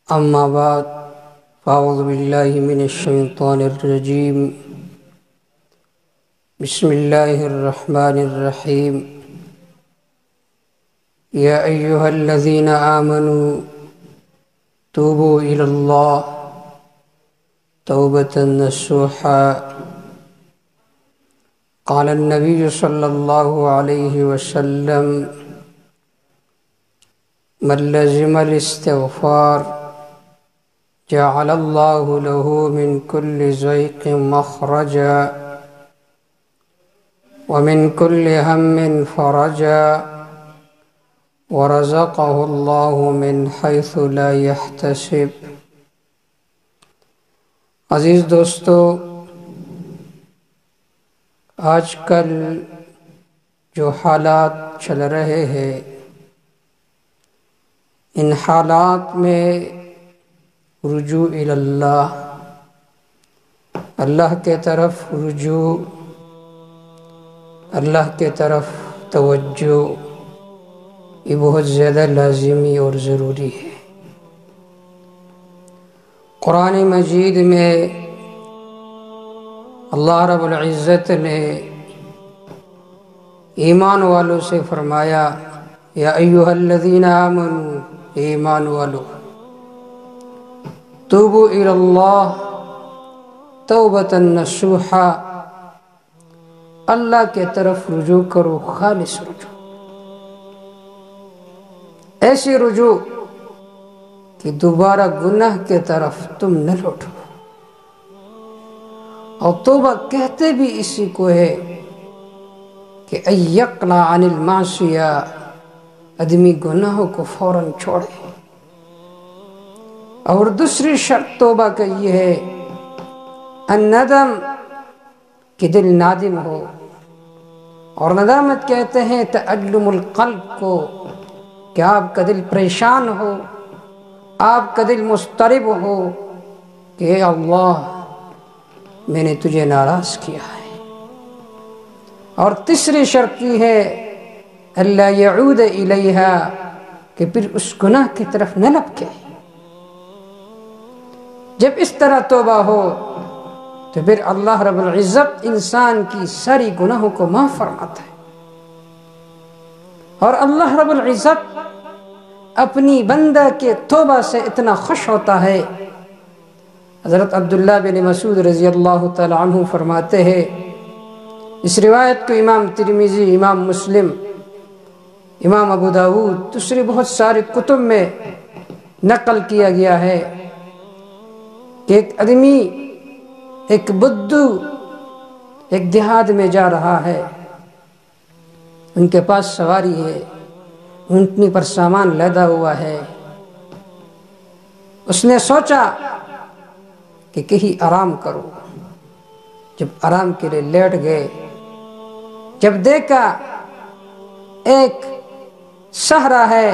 أما بعد فأعوذ بالله من الشيطان الرجيم بسم الله الرحمن الرحيم يا أيها الذين آمنوا توبوا إلى الله توبة نصوحا قال النبي صلى الله عليه وسلم من لزم الاستغفار جعل الله له من كل ضيق مخرجا ومن كل هم فرجا ورزقه الله من حيث لا يحتسب۔ عزیز دوستو، آج کل جو حالات چل رہے ہیں، ان حالات میں رجوع اللہ، اللہ کے طرف رجوع، اللہ کے طرف توجہ، یہ بہت زیادہ لازمی اور ضروری ہے۔ قرآن مجید میں اللہ رب العزت نے ایمان والوں سے فرمایا، یا ایھا الذین آمنوا، ایمان والو، توبوا الی اللہ توبۃ نصوحا، اللہ کے طرف رجوع کرو، خالص رجوع، ایسی رجوع کہ دوبارہ گناہ کے طرف تم نہ لوٹو۔ اور توبہ کہتے بھی اسی کو ہے کہ ان یقلع عن المعصیہ، آدمی گناہوں کو فوراً چھوڑے۔ اور دوسری شرط توبہ کا یہ ہے الندم، کہ دل نادم ہو۔ اور ندامت کہتے ہیں تألم القلب کو، کہ آپ کا دل پریشان ہو، آپ کا دل مضطرب ہو کہ اے اللہ، میں نے تجھے ناراض کیا ہے۔ اور تیسری شرط یہ ہے اللہ یعود الیہا، کہ پھر اس گناہ کی طرف نہ لپکے۔ جب اس طرح توبہ ہو تو پھر اللہ رب العزت انسان کی ساری گناہوں کو معاف فرماتا ہے۔ اور اللہ رب العزت اپنی بندہ کے توبہ سے اتنا خوش ہوتا ہے، حضرت عبداللہ بن مسعود رضی اللہ تعالی عنہ فرماتے ہیں، اس روایت کو امام ترمذی، امام مسلم، امام ابو داود، دوسری بہت سارے کتب میں نقل کیا گیا ہے کہ ایک آدمی، ایک بدو ایک دیہات میں جا رہا ہے، ان کے پاس سواری ہے، اونٹنی پر سامان لدا ہوا ہے۔ اس نے سوچا کہ کہیں آرام کرو۔ جب آرام کے لیے لیٹ گئے، جب دیکھا ایک صحرا ہے،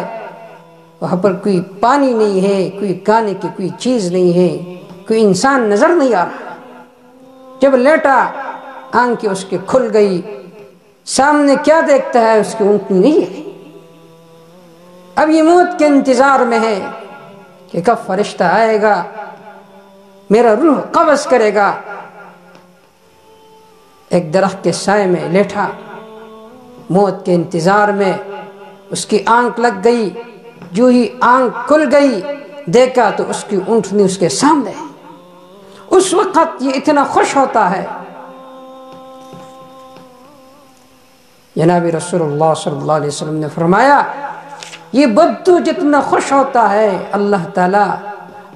وہاں پر کوئی پانی نہیں ہے، کوئی کھانے کی کوئی چیز نہیں ہے، کوئی انسان نظر نہیں آ رہا۔ جب لیٹا، آنکھیں اس کی کھل گئی، سامنے کیا دیکھتا ہے؟ اس کی اونٹنی نہیں ہے۔ اب یہ موت کے انتظار میں ہے کہ کب فرشتہ آئے گا، میرا روح قبض کرے گا۔ ایک درخت کے سائے میں لیٹا، موت کے انتظار میں، اس کی آنکھ لگ گئی، جو ہی آنکھ کھل گئی، دیکھا تو اس کی اونٹنی اس کے سامنے ہے۔ اس وقت یہ اتنا خوش ہوتا ہے۔ جناب رسول اللہ صلی اللہ علیہ وسلم نے فرمایا، یہ بدو جتنا خوش ہوتا ہے، اللہ تعالیٰ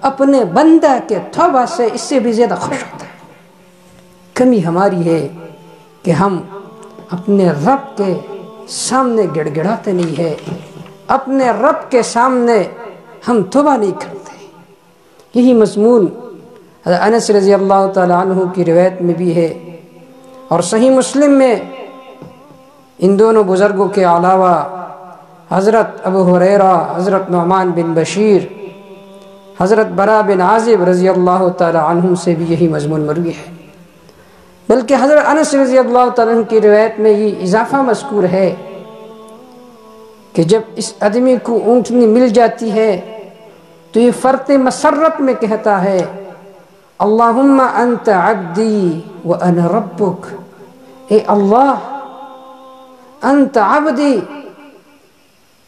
اپنے بندہ کے توبہ سے اس سے بھی زیادہ خوش ہوتا ہے۔ کمی ہماری ہے کہ ہم اپنے رب کے سامنے گڑ گڑاتے نہیں ہے، اپنے رب کے سامنے ہم توبہ نہیں کرتے۔ یہی مضمون انس رضی اللہ تعالی عنہ کی روایت میں بھی ہے، اور صحیح مسلم میں ان دونوں بزرگوں کے علاوہ حضرت ابو ہریرہ، حضرت نعمان بن بشیر، حضرت برا بن عازب رضی اللہ تعالی عنہ سے بھی یہی مضمون مروی ہے۔ بلکہ حضرت انس رضی اللہ تعالی عنہ کی روایت میں یہ اضافہ مذکور ہے کہ جب اس آدمی کو اونٹنی مل جاتی ہے تو یہ فرط مسرت میں کہتا ہے اللہم انت عبدی وانا ربک، اے اللہ انت عبدی،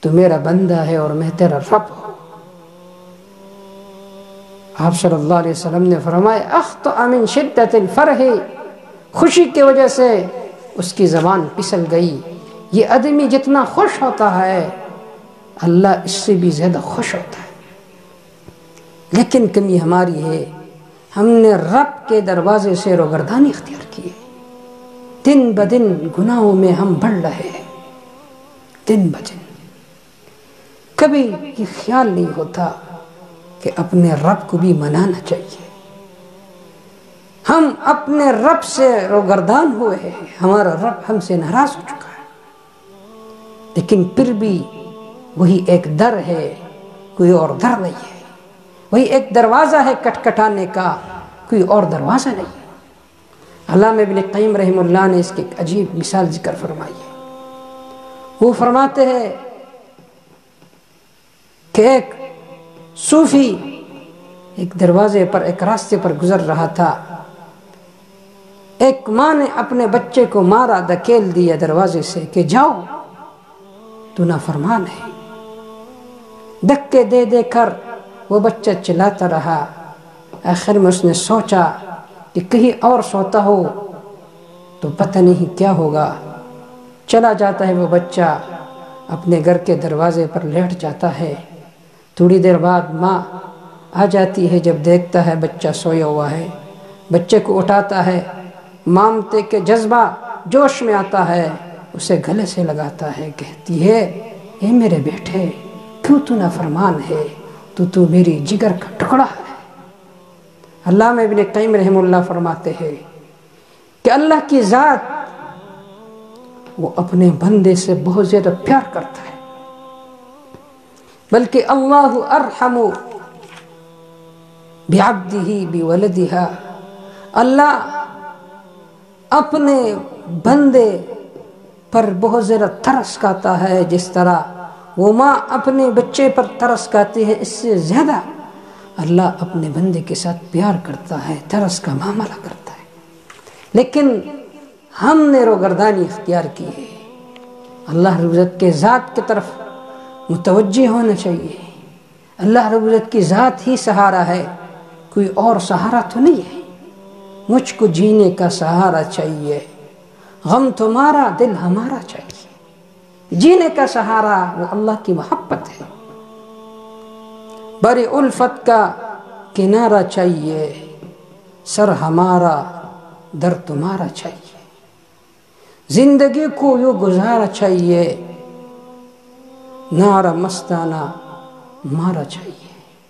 تو میرا بندہ ہے اور میں تیرا رب ہوں۔ آپ صلی اللہ علیہ وسلم نے فرمایا اخطأ من شدت الفرح، خوشی کی وجہ سے اس کی زبان پھسل گئی۔ یہ آدمی جتنا خوش ہوتا ہے اللہ اس سے بھی زیادہ خوش ہوتا ہے، لیکن کمی ہماری ہے، ہم نے رب کے دروازے سے روگردانی اختیار کی ہے۔ دن بدن گناہوں میں ہم بڑھ رہے ہیں، دن بدن کبھی یہ خیال نہیں ہوتا کہ اپنے رب کو بھی منانا چاہیے۔ ہم اپنے رب سے روگردان ہوئے ہیں، ہمارا رب ہم سے ناراض ہو چکا ہے، لیکن پھر بھی وہی ایک در ہے، کوئی اور در نہیں ہے، وہی ایک دروازہ ہے کٹکھٹانے کا، کوئی اور دروازہ نہیں ہے۔ علامہ ابن قیم رحمہ اللہ نے اس کی ایک عجیب مثال ذکر فرمائی ہے۔ وہ فرماتے ہیں کہ ایک صوفی ایک دروازے پر، ایک راستے پر گزر رہا تھا، ایک ماں نے اپنے بچے کو مارا، دھکیل دیا دروازے سے کہ جاؤ تو نافرمان ہے۔ دھکے دے دے کر وہ بچہ چلاتا رہا، آخر میں اس نے سوچا کہ کہیں اور سوتا ہو تو پتہ نہیں کیا ہوگا۔ چلا جاتا ہے وہ بچہ، اپنے گھر کے دروازے پر لیٹ جاتا ہے۔ تھوڑی دیر بعد ماں آ جاتی ہے، جب دیکھتا ہے بچہ سویا ہوا ہے، بچے کو اٹھاتا ہے، مامتے کے جذبہ جوش میں آتا ہے، اسے گلے سے لگاتا ہے، کہتی ہے اے میرے بیٹے کیوں تو نافرمان ہے، تو میری جگر کا ٹکڑا ہے۔ علامہ ابن قیم رحمہ اللہ فرماتے ہیں کہ اللہ کی ذات وہ اپنے بندے سے بہت زیادہ پیار کرتا ہے، بلکہ اللہ ارحم بعبدہ بولدہا، اللہ اپنے بندے پر بہت زیادہ ترس کھاتا ہے، جس طرح وہ ماں اپنے بچے پر ترس کھاتی ہے، اس سے زیادہ اللہ اپنے بندے کے ساتھ پیار کرتا ہے، ترس کا معاملہ کرتا ہے۔ لیکن ہم نے روگردانی اختیار کی ہے۔ اللہ رب العزت کے ذات کی طرف متوجہ ہونا چاہیے۔ اللہ رب العزت کی ذات ہی سہارا ہے، کوئی اور سہارا تو نہیں ہے۔ مجھ کو جینے کا سہارا چاہیے، غم تمہارا دل ہمارا چاہیے۔ جینے کا سہارا وہ اللہ کی محبت ہے، بڑی الفت کا کنارہ چاہیے، سر ہمارا در تمہارا چاہیے۔ زندگی کو یوں گزارا چاہیے، نعرہ مستانہ مارا چاہیے۔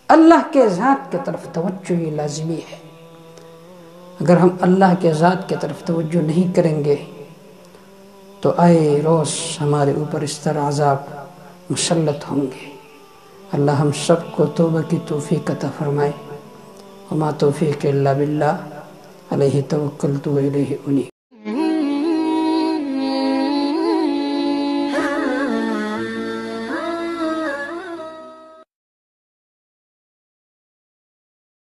اللہ کے ذات کی طرف توجہ یہ لازمی ہے۔ اگر ہم اللہ کے ذات کی طرف توجہ نہیں کریں گے تو آئے روز ہمارے اوپر اس طرح عذاب مسلط ہوں گے۔ اللہ ہم سب کو توبہ کی توفیق عطا فرمائے۔ وما توفیق الا باللہ، علیہ توکلت و الیہ انیب۔